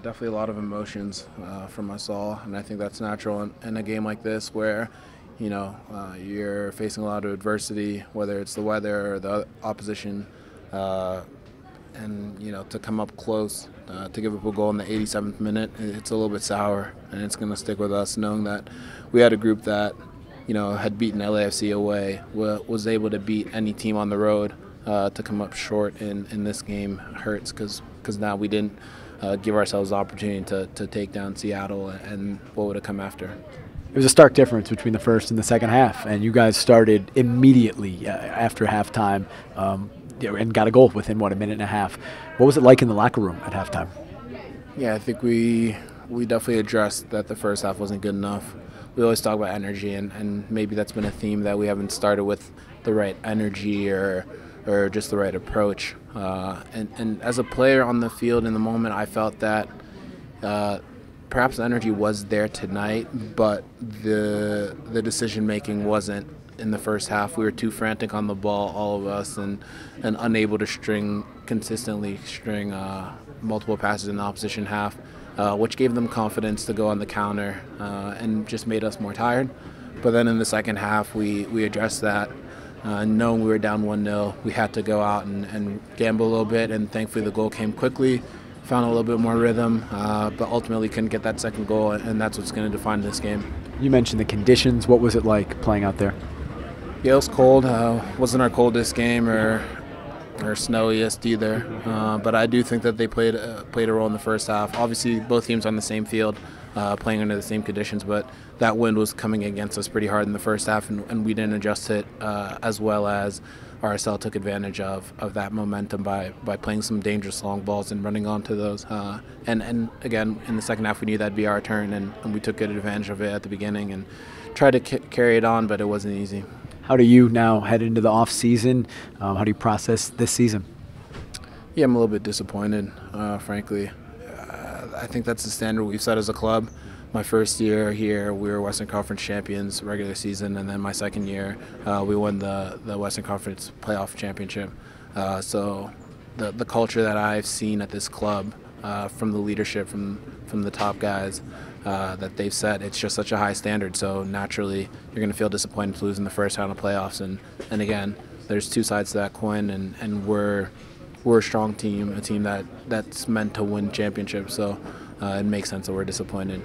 Definitely a lot of emotions from us all, and I think that's natural in a game like this where, you're facing a lot of adversity, whether it's the weather or the opposition, and to come up close, to give up a goal in the 87th minute, it's a little bit sour, and it's going to stick with us, knowing that we had a group that, had beaten LAFC away, was able to beat any team on the road. To come up short in this game hurts because now we didn't give ourselves the opportunity to take down Seattle and what would have come after. There was a stark difference between the first and the second half, and you guys started immediately after halftime and got a goal within, a minute and a half. What was it like in the locker room at halftime? Yeah, I think we definitely addressed that the first half wasn't good enough. We always talk about energy, and maybe that's been a theme that we haven't started with the right energy or just the right approach. And as a player on the field in the moment, I felt that perhaps the energy was there tonight, but the decision-making wasn't in the first half. We were too frantic on the ball, all of us, and unable to consistently string multiple passes in the opposition half, which gave them confidence to go on the counter and just made us more tired. But then in the second half, we addressed that. Knowing we were down 1-0, we had to go out and gamble a little bit, and thankfully the goal came quickly, found a little bit more rhythm, but ultimately couldn't get that second goal, and that's what's going to define this game. You mentioned the conditions. What was it like playing out there? Yeah, it was cold. Wasn't our coldest game or snowiest either, but I do think that they played a role in the first half. Obviously, both teams on the same field, playing under the same conditions, but that wind was coming against us pretty hard in the first half, and we didn't adjust it as well as RSL took advantage of that momentum by playing some dangerous long balls and running onto those. And again, in the second half, we knew that'd be our turn, and we took good advantage of it at the beginning and tried to carry it on, but it wasn't easy. How do you now head into the off season? How do you process this season? Yeah, I'm a little bit disappointed, frankly. I think that's the standard we've set as a club. My first year here, we were Western Conference champions regular season, and then my second year, we won the Western Conference playoff championship. So the culture that I've seen at this club, from the leadership, from the top guys, that they've set, it's just such a high standard. So naturally, you're going to feel disappointed to lose in the first round of playoffs. And again, there's two sides to that coin, and we're a strong team, a team that's meant to win championships. So it makes sense that we're disappointed.